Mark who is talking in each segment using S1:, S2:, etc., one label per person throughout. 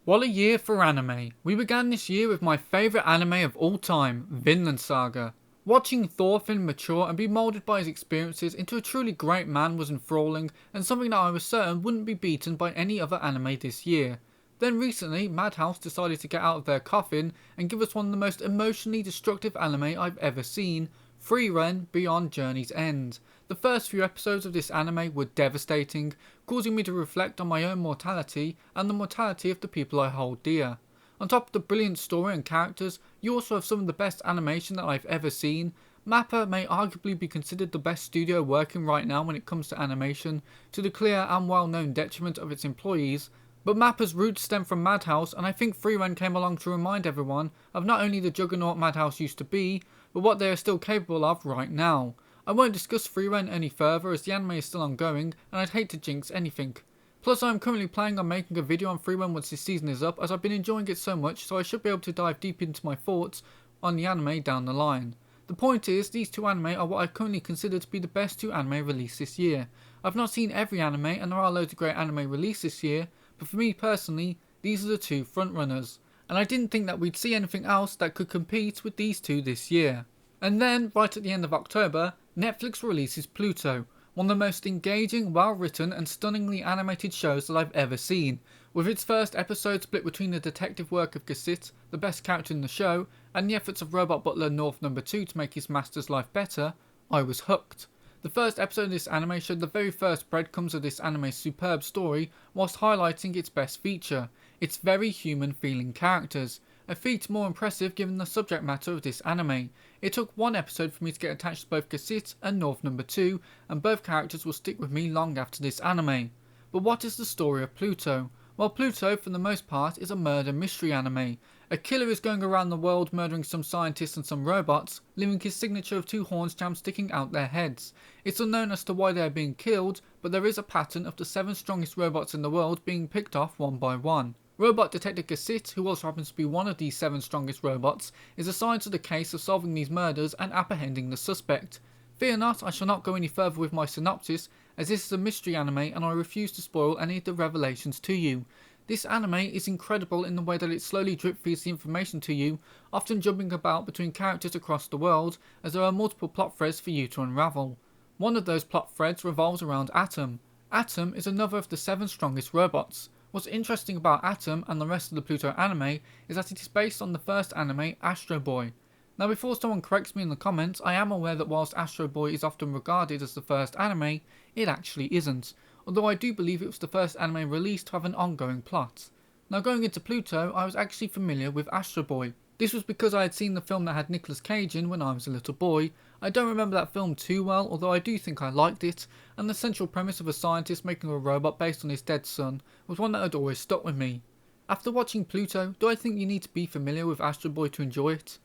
S1: What a year for anime. We began this year with my favourite anime of all time, Vinland Saga. Watching Thorfinn mature and be moulded by his experiences into a truly great man was enthralling and something that I was certain wouldn't be beaten by any other anime this year. Then recently, Madhouse decided to get out of their coffin and give us one of the most emotionally destructive anime I've ever seen, Frieren Beyond Journey's End. The first few episodes of this anime were devastating, causing me to reflect on my own mortality and the mortality of the people I hold dear. On top of the brilliant story and characters, you also have some of the best animation that I've ever seen. MAPPA may arguably be considered the best studio working right now when it comes to animation, to the clear and well-known detriment of its employees. But MAPPA's roots stem from Madhouse, and I think Frieren came along to remind everyone of not only the juggernaut Madhouse used to be, but what they are still capable of right now. I won't discuss Frieren any further as the anime is still ongoing, and I'd hate to jinx anything. Plus I am currently planning on making a video on Frieren once this season is up, as I've been enjoying it so much, so I should be able to dive deep into my thoughts on the anime down the line. The point is, these two anime are what I currently consider to be the best two anime released this year. I've not seen every anime, and there are loads of great anime released this year, but for me personally, these are the two frontrunners. And I didn't think that we'd see anything else that could compete with these two this year. And then, right at the end of October, Netflix releases Pluto, one of the most engaging, well-written and stunningly animated shows that I've ever seen. With its first episode split between the detective work of Gazit, the best character in the show, and the efforts of robot butler North No. 2 to make his master's life better, I was hooked. The first episode of this anime showed the very first breadcrumbs of this anime's superb story, whilst highlighting its best feature, its very human feeling characters. A feat more impressive given the subject matter of this anime. It took one episode for me to get attached to both Gazit and North No. 2, and both characters will stick with me long after this anime. But what is the story of Pluto? Well, Pluto, for the most part, is a murder mystery anime. A killer is going around the world murdering some scientists and some robots, leaving his signature of two horns jams sticking out their heads. It's unknown as to why they are being killed, but there is a pattern of the 7 strongest robots in the world being picked off one by one. Robot Detective Gazit, who also happens to be one of these 7 strongest robots, is assigned to the case of solving these murders and apprehending the suspect. Fear not, I shall not go any further with my synopsis, as this is a mystery anime and I refuse to spoil any of the revelations to you. This anime is incredible in the way that it slowly drip feeds the information to you, often jumping about between characters across the world, as there are multiple plot threads for you to unravel. One of those plot threads revolves around Atom. Atom is another of the 7 strongest robots. What's interesting about Atom and the rest of the Pluto anime is that it is based on the first anime, Astro Boy. Now before someone corrects me in the comments, I am aware that whilst Astro Boy is often regarded as the first anime, it actually isn't, although I do believe it was the first anime released to have an ongoing plot. Now going into Pluto, I was actually familiar with Astro Boy. This was because I had seen the film that had Nicolas Cage in when I was a little boy. I don't remember that film too well, although I do think I liked it, and the central premise of a scientist making a robot based on his dead son was one that had always stuck with me. After watching Pluto, do I think you need to be familiar with Astro Boy to enjoy it?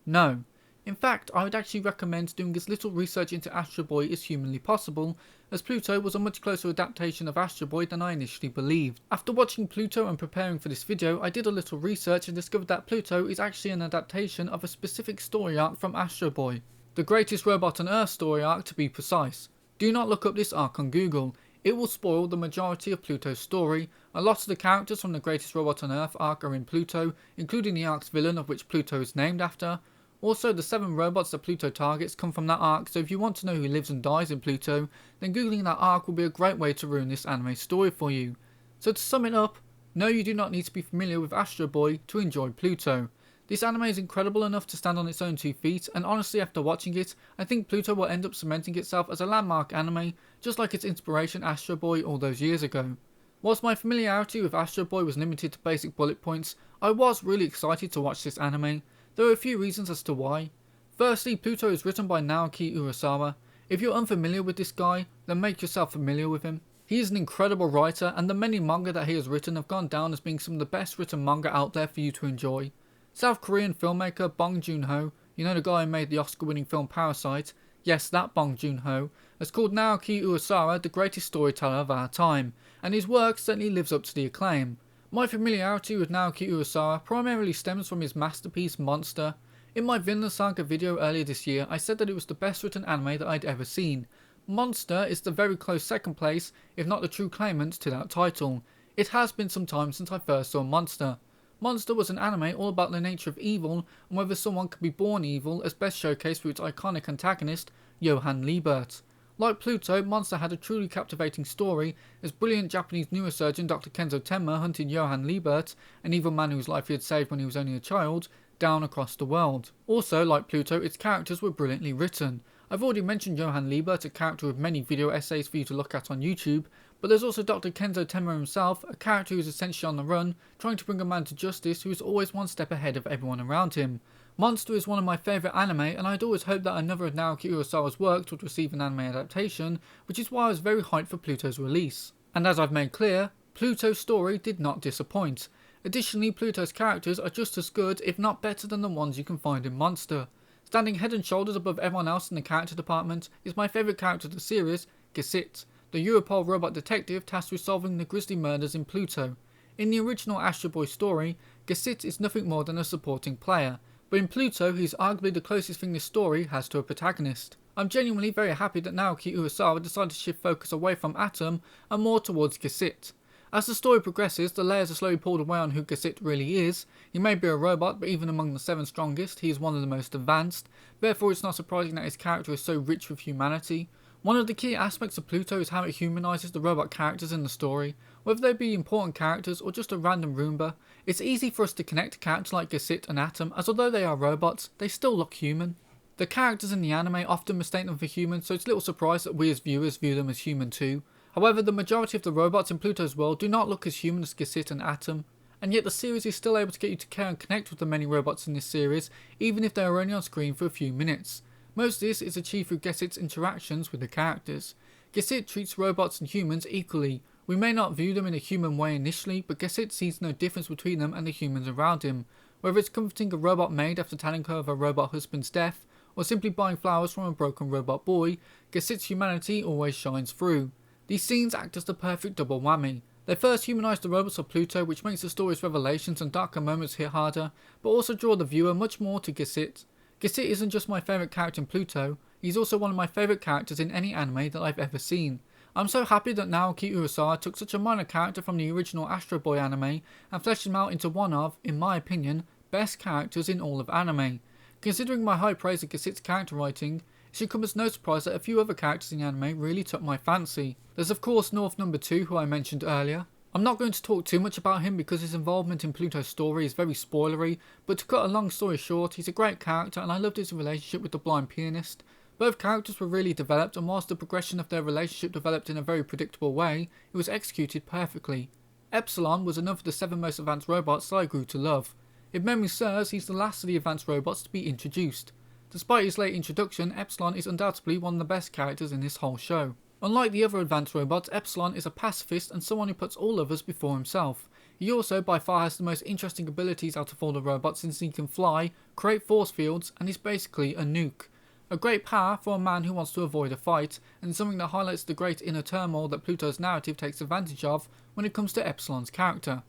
S1: No. In fact, I would actually recommend doing as little research into Astro Boy as humanly possible, as Pluto was a much closer adaptation of Astro Boy than I initially believed. After watching Pluto and preparing for this video, I did a little research and discovered that Pluto is actually an adaptation of a specific story arc from Astro Boy. The Greatest Robot on Earth story arc, to be precise. Do not look up this arc on Google. It will spoil the majority of Pluto's story. A lot of the characters from the Greatest Robot on Earth arc are in Pluto, including the arc's villain of which Pluto is named after. Also, the 7 robots that Pluto targets come from that arc, so if you want to know who lives and dies in Pluto, then googling that arc will be a great way to ruin this anime story for you. So to sum it up, no, you do not need to be familiar with Astro Boy to enjoy Pluto. This anime is incredible enough to stand on its own 2 feet, and honestly after watching it, I think Pluto will end up cementing itself as a landmark anime, just like its inspiration Astro Boy all those years ago. Whilst my familiarity with Astro Boy was limited to basic bullet points, I was really excited to watch this anime. There are a few reasons as to why. Firstly, Pluto is written by Naoki Urasawa. If you're unfamiliar with this guy, then make yourself familiar with him. He is an incredible writer, and the many manga that he has written have gone down as being some of the best written manga out there for you to enjoy. South Korean filmmaker Bong Joon-ho, you know the guy who made the Oscar-winning film Parasite, yes, that Bong Joon-ho, has called Naoki Urasawa the greatest storyteller of our time, and his work certainly lives up to the acclaim. My familiarity with Naoki Urasawa primarily stems from his masterpiece Monster. In my Vinland Saga video earlier this year, I said that it was the best written anime that I'd ever seen. Monster is the very close second place, if not the true claimant to that title. It has been some time since I first saw Monster. Monster was an anime all about the nature of evil and whether someone could be born evil, as best showcased through its iconic antagonist, Johann Liebert. Like Pluto, Monster had a truly captivating story as brilliant Japanese neurosurgeon Dr. Kenzo Tenma hunted Johann Liebert, an evil man whose life he had saved when he was only a child, down across the world. Also, like Pluto, its characters were brilliantly written. I've already mentioned Johann Liebert, a character with many video essays for you to look at on YouTube, but there's also Dr. Kenzo Tenma himself, a character who is essentially on the run, trying to bring a man to justice who is always one step ahead of everyone around him. Monster is one of my favourite anime, and I'd always hoped that another of Naoki Urasawa's works would receive an anime adaptation, which is why I was very hyped for Pluto's release. And as I've made clear, Pluto's story did not disappoint. Additionally, Pluto's characters are just as good, if not better than the ones you can find in Monster. Standing head and shoulders above everyone else in the character department is my favourite character of the series, Gesit, the Europol robot detective tasked with solving the grisly murders in Pluto. In the original Astro Boy story, Gesit is nothing more than a supporting player, but in Pluto he is arguably the closest thing this story has to a protagonist. I'm genuinely very happy that Naoki Urasawa decided to shift focus away from Atom and more towards Gesit. As the story progresses, the layers are slowly pulled away on who Gesit really is. He may be a robot, but even among the 7 strongest, he is one of the most advanced. Therefore, it's not surprising that his character is so rich with humanity. One of the key aspects of Pluto is how it humanises the robot characters in the story. Whether they be important characters or just a random Roomba, it's easy for us to connect to characters like Gesit and Atom, as although they are robots, they still look human. The characters in the anime often mistake them for human, so it's little surprise that we as viewers view them as human too. However, the majority of the robots in Pluto's world do not look as human as Gesit and Atom, and yet the series is still able to get you to care and connect with the many robots in this series, even if they are only on screen for a few minutes. Most of this is achieved through Gesit's interactions with the characters. Gesit treats robots and humans equally. We may not view them in a human way initially, but Gesit sees no difference between them and the humans around him. Whether it's comforting a robot maid after telling her of her robot husband's death, or simply buying flowers from a broken robot boy, Gesit's humanity always shines through. These scenes act as the perfect double whammy. They first humanise the robots of Pluto, which makes the story's revelations and darker moments hit harder, but also draw the viewer much more to Gesit. Gesit isn't just my favourite character in Pluto, he's also one of my favourite characters in any anime that I've ever seen. I'm so happy that Naoki Urasawa took such a minor character from the original Astro Boy anime and fleshed him out into one of, in my opinion, best characters in all of anime. Considering my high praise of Gesit's character writing, it should come as no surprise that a few other characters in the anime really took my fancy. There's of course North No. 2, who I mentioned earlier. I'm not going to talk too much about him because his involvement in Pluto's story is very spoilery, but to cut a long story short, he's a great character and I loved his relationship with the blind pianist. Both characters were really developed, and whilst the progression of their relationship developed in a very predictable way, it was executed perfectly. Epsilon was another of the 7 most advanced robots that I grew to love. If memory serves, he's the last of the advanced robots to be introduced. Despite his late introduction, Epsilon is undoubtedly one of the best characters in this whole show. Unlike the other advanced robots, Epsilon is a pacifist and someone who puts all others before himself. He also by far has the most interesting abilities out of all the robots, since he can fly, create force fields, and is basically a nuke. A great power for a man who wants to avoid a fight, and something that highlights the great inner turmoil that Pluto's narrative takes advantage of when it comes to Epsilon's character.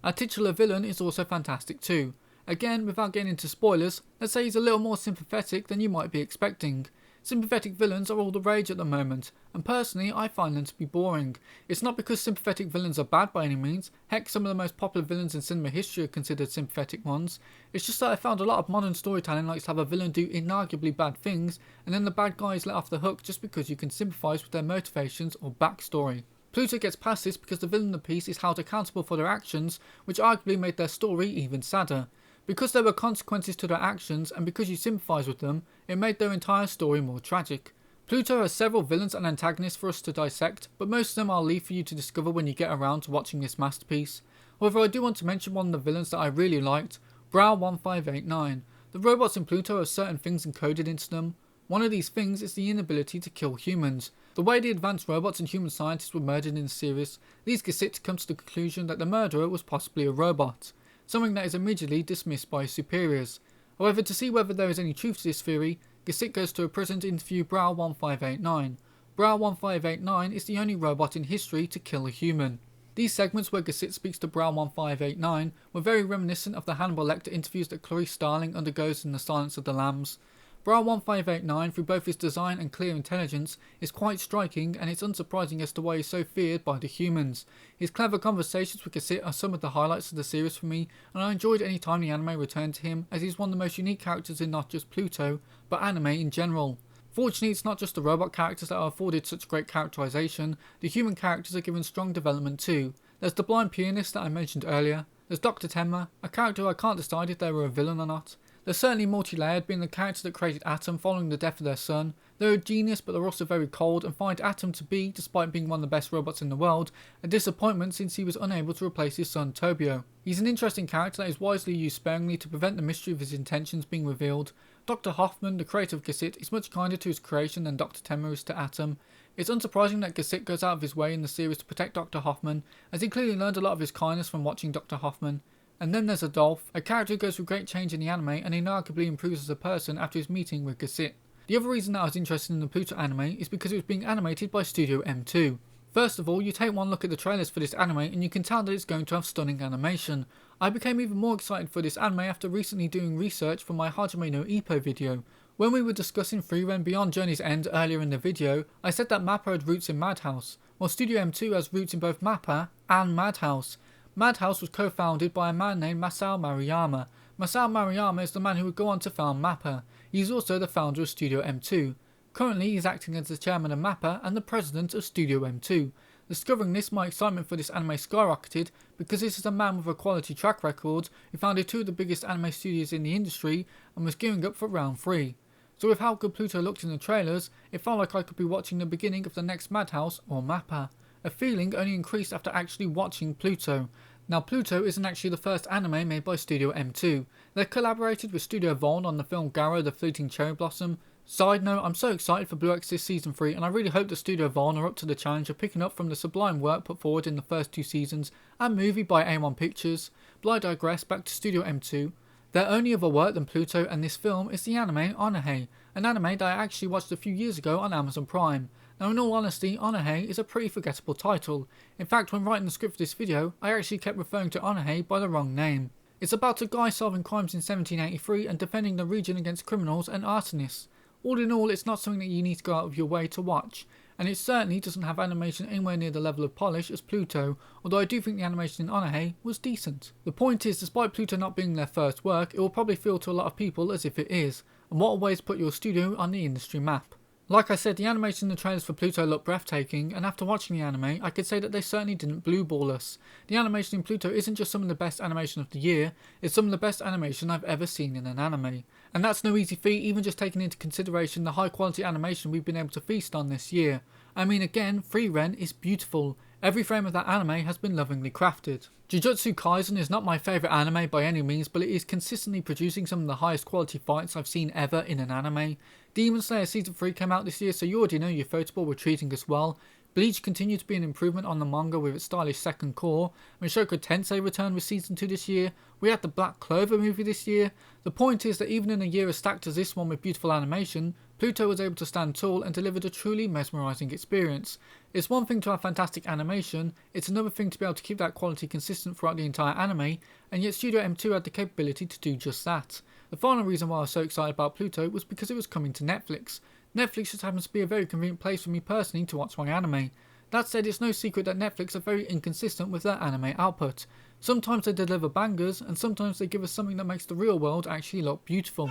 S1: Our titular villain is also fantastic too. Again, without getting into spoilers, let's say he's a little more sympathetic than you might be expecting. Sympathetic villains are all the rage at the moment, and personally I find them to be boring. It's not because sympathetic villains are bad by any means, heck some of the most popular villains in cinema history are considered sympathetic ones. It's just that I found a lot of modern storytelling likes to have a villain do inarguably bad things, and then the bad guy is let off the hook just because you can sympathise with their motivations or backstory. Pluto gets past this because the villain of the piece is held accountable for their actions, which arguably made their story even sadder. Because there were consequences to their actions, and because you sympathise with them, it made their entire story more tragic. Pluto has several villains and antagonists for us to dissect, but most of them I'll leave for you to discover when you get around to watching this masterpiece. However, I do want to mention one of the villains that I really liked, Brow 1589. The robots in Pluto have certain things encoded into them. One of these things is the inability to kill humans. The way the advanced robots and human scientists were murdered in the series leads Gesit to come to the conclusion that the murderer was possibly a robot, something that is immediately dismissed by his superiors. However, to see whether there is any truth to this theory, Gesit goes to a prison to interview Brow 1589. Brow 1589 is the only robot in history to kill a human. These segments where Gesit speaks to Brow 1589 were very reminiscent of the Hannibal Lecter interviews that Clarice Starling undergoes in The Silence of the Lambs. Bra1589, through both his design and clear intelligence, is quite striking, and it's unsurprising as to why he's so feared by the humans. His clever conversations with Gazit are some of the highlights of the series for me, and I enjoyed any time the anime returned to him, as he's one of the most unique characters in not just Pluto, but anime in general. Fortunately, it's not just the robot characters that are afforded such great characterization, the human characters are given strong development too. There's the blind pianist that I mentioned earlier, there's Dr. Tenma, a character who I can't decide if they were a villain or not. They're certainly multi-layered, being the character that created Atom following the death of their son. They're a genius, but they're also very cold, and find Atom to be, despite being one of the best robots in the world, a disappointment since he was unable to replace his son Tobio. He's an interesting character that is wisely used sparingly to prevent the mystery of his intentions being revealed. Dr. Hoffman, the creator of Gazit, is much kinder to his creation than Dr. Tenma is to Atom. It's unsurprising that Gazit goes out of his way in the series to protect Dr. Hoffman, as he clearly learned a lot of his kindness from watching Dr. Hoffman. And then there's Adolf, a character who goes through great change in the anime and inarguably improves as a person after his meeting with Gazit. The other reason that I was interested in the Pluto anime is because it was being animated by Studio M2. First of all, you take one look at the trailers for this anime and you can tell that it's going to have stunning animation. I became even more excited for this anime after recently doing research for my Hajime no Ippo video. When we were discussing Frieren Beyond Journey's End earlier in the video, I said that MAPPA had roots in Madhouse, while Studio M2 has roots in both MAPPA and Madhouse. Madhouse was co-founded by a man named Masao Maruyama. Masao Maruyama is the man who would go on to found MAPPA. He is also the founder of Studio M2. Currently he is acting as the chairman of MAPPA and the president of Studio M2. Discovering this, my excitement for this anime skyrocketed because this is a man with a quality track record who founded two of the biggest anime studios in the industry and was gearing up for round 3. So with how good Pluto looked in the trailers, it felt like I could be watching the beginning of the next Madhouse or MAPPA. A feeling only increased after actually watching Pluto. Now Pluto isn't actually the first anime made by Studio M2. They collaborated with Studio Voln on the film Garo the Fleeting Cherry Blossom. Side note, I'm so excited for Blue Exorcist Season 3 and I really hope that Studio Voln are up to the challenge of picking up from the sublime work put forward in the first 2 seasons and movie by A1 Pictures. But I digress, back to Studio M2. Their only other work than Pluto and this film is the anime Onohei, an anime that I actually watched a few years ago on Amazon Prime. Now in all honesty, Onohei is a pretty forgettable title. In fact, when writing the script for this video, I actually kept referring to Onohei by the wrong name. It's about a guy solving crimes in 1783 and defending the region against criminals and arsonists. All in all, it's not something that you need to go out of your way to watch, and it certainly doesn't have animation anywhere near the level of polish as Pluto, although I do think the animation in Onohei was decent. The point is, despite Pluto not being their first work, it will probably feel to a lot of people as if it is, and what a way to put your studio on the industry map. Like I said, the animation in the trailers for Pluto looked breathtaking, and after watching the anime, I could say that they certainly didn't blue ball us. The animation in Pluto isn't just some of the best animation of the year, it's some of the best animation I've ever seen in an anime. And that's no easy feat, even just taking into consideration the high quality animation we've been able to feast on this year. I mean, again, Frieren is beautiful. Every frame of that anime has been lovingly crafted. Jujutsu Kaisen is not my favourite anime by any means, but it is consistently producing some of the highest quality fights I've seen ever in an anime. Demon Slayer Season 3 came out this year, so you already know Ufotable were treating us well. Bleach continued to be an improvement on the manga with its stylish second core. Mushoku Tensei returned with Season 2 this year. We had the Black Clover movie this year. The point is that even in a year as stacked as this one with beautiful animation, Pluto was able to stand tall and delivered a truly mesmerising experience. It's one thing to have fantastic animation, it's another thing to be able to keep that quality consistent throughout the entire anime, and yet Studio M2 had the capability to do just that. The final reason why I was so excited about Pluto was because it was coming to Netflix. Netflix just happens to be a very convenient place for me personally to watch my anime. That said, it's no secret that Netflix are very inconsistent with their anime output. Sometimes they deliver bangers, and sometimes they give us something that makes the real world actually look beautiful.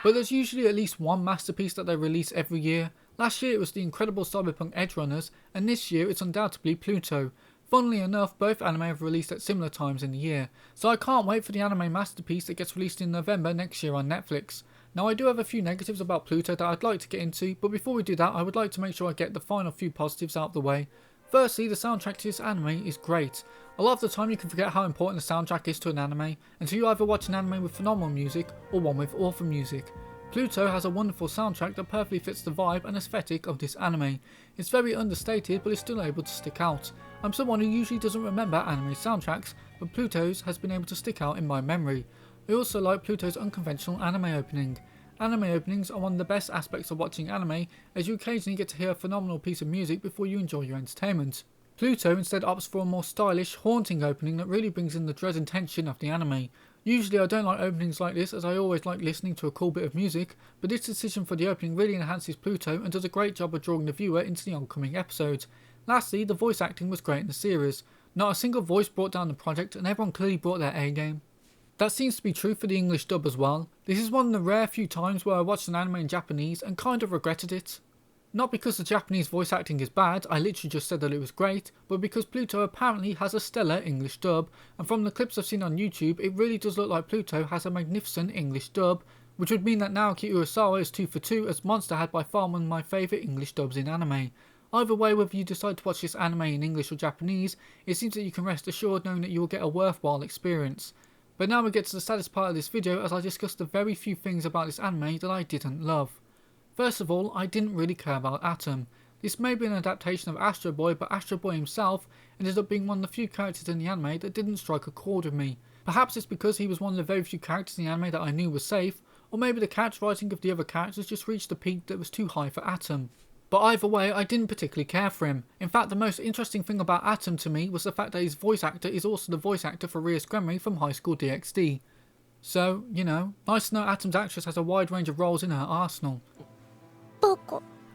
S1: But there's usually at least one masterpiece that they release every year. Last year it was the incredible Cyberpunk Edge Runners, and this year it's undoubtedly Pluto. Funnily enough, both anime have released at similar times in the year, so I can't wait for the anime masterpiece that gets released in November next year on Netflix. Now I do have a few negatives about Pluto that I'd like to get into, but before we do that I would like to make sure I get the final few positives out of the way. Firstly, the soundtrack to this anime is great. A lot of the time you can forget how important the soundtrack is to an anime until you either watch an anime with phenomenal music or one with awful music. Pluto has a wonderful soundtrack that perfectly fits the vibe and aesthetic of this anime. It's very understated but is still able to stick out. I'm someone who usually doesn't remember anime soundtracks, but Pluto's has been able to stick out in my memory. I also like Pluto's unconventional anime opening. Anime openings are one of the best aspects of watching anime, as you occasionally get to hear a phenomenal piece of music before you enjoy your entertainment. Pluto instead opts for a more stylish, haunting opening that really brings in the dread and tension of the anime. Usually I don't like openings like this, as I always like listening to a cool bit of music, but this decision for the opening really enhances Pluto and does a great job of drawing the viewer into the oncoming episodes. Lastly, the voice acting was great in the series. Not a single voice brought down the project, and everyone clearly brought their A game. That seems to be true for the English dub as well. This is one of the rare few times where I watched an anime in Japanese and kind of regretted it. Not because the Japanese voice acting is bad, I literally just said that it was great, but because Pluto apparently has a stellar English dub, and from the clips I've seen on YouTube, it really does look like Pluto has a magnificent English dub, which would mean that Naoki Urasawa is 2 for 2, as Monster had by far one of my favourite English dubs in anime. Either way, whether you decide to watch this anime in English or Japanese, it seems that you can rest assured knowing that you will get a worthwhile experience. But now we get to the saddest part of this video, as I discuss the very few things about this anime that I didn't love. First of all, I didn't really care about Atom. This may be an adaptation of Astro Boy, but Astro Boy himself ended up being one of the few characters in the anime that didn't strike a chord with me. Perhaps it's because he was one of the very few characters in the anime that I knew was safe, or maybe the character writing of the other characters just reached a peak that was too high for Atom. But either way, I didn't particularly care for him. In fact, the most interesting thing about Atom to me was the fact that his voice actor is also the voice actor for Rias Gremory from High School DxD. So, you know, nice to know Atom's actress has a wide range of roles in her arsenal.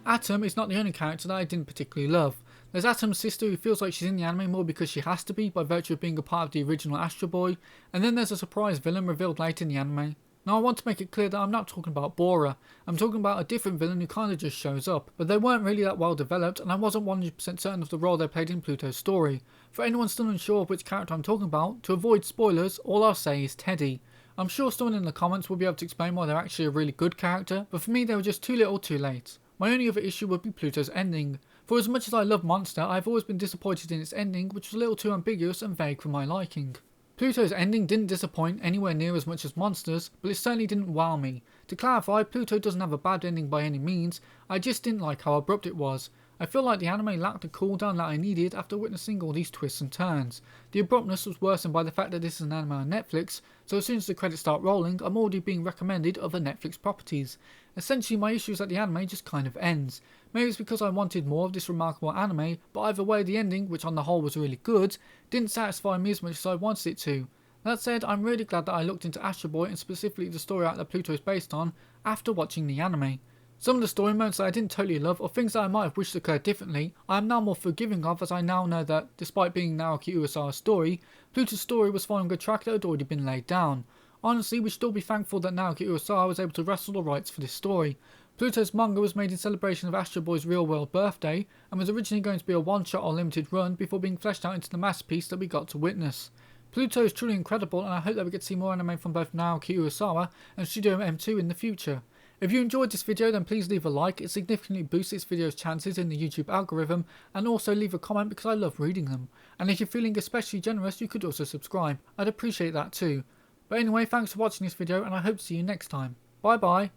S1: Atom is not the only character that I didn't particularly love. There's Atom's sister, who feels like she's in the anime more because she has to be by virtue of being a part of the original Astro Boy, and then there's a surprise villain revealed late in the anime. Now I want to make it clear that I'm not talking about Bora, I'm talking about a different villain who kinda just shows up, but they weren't really that well developed, and I wasn't 100% certain of the role they played in Pluto's story. For anyone still unsure of which character I'm talking about, to avoid spoilers, all I'll say is Teddy. I'm sure someone in the comments will be able to explain why they're actually a really good character, but for me they were just too little too late. My only other issue would be Pluto's ending. For as much as I love Monster, I've always been disappointed in its ending, which was a little too ambiguous and vague for my liking. Pluto's ending didn't disappoint anywhere near as much as Monster's, but it certainly didn't wow me. To clarify, Pluto doesn't have a bad ending by any means, I just didn't like how abrupt it was. I feel like the anime lacked the cooldown that I needed after witnessing all these twists and turns. The abruptness was worsened by the fact that this is an anime on Netflix, so as soon as the credits start rolling, I'm already being recommended other Netflix properties. Essentially, my issue is that the anime just kind of ends. Maybe it's because I wanted more of this remarkable anime, but either way the ending, which on the whole was really good, didn't satisfy me as much as I wanted it to. That said, I'm really glad that I looked into Astro Boy and specifically the story arc that Pluto is based on after watching the anime. Some of the story moments that I didn't totally love, or things that I might have wished occurred differently, I am now more forgiving of, as I now know that, despite being Naoki Urasawa's story, Pluto's story was following a track that had already been laid down. Honestly, we should all be thankful that Naoki Urasawa was able to wrestle the rights for this story. Pluto's manga was made in celebration of Astro Boy's real-world birthday, and was originally going to be a one-shot or limited run before being fleshed out into the masterpiece that we got to witness. Pluto is truly incredible, and I hope that we get to see more anime from both Naoki Urasawa and Studio M2 in the future. If you enjoyed this video, then please leave a like, it significantly boosts this video's chances in the YouTube algorithm, and also leave a comment because I love reading them. And if you're feeling especially generous, you could also subscribe, I'd appreciate that too. But anyway, thanks for watching this video, and I hope to see you next time. Bye bye!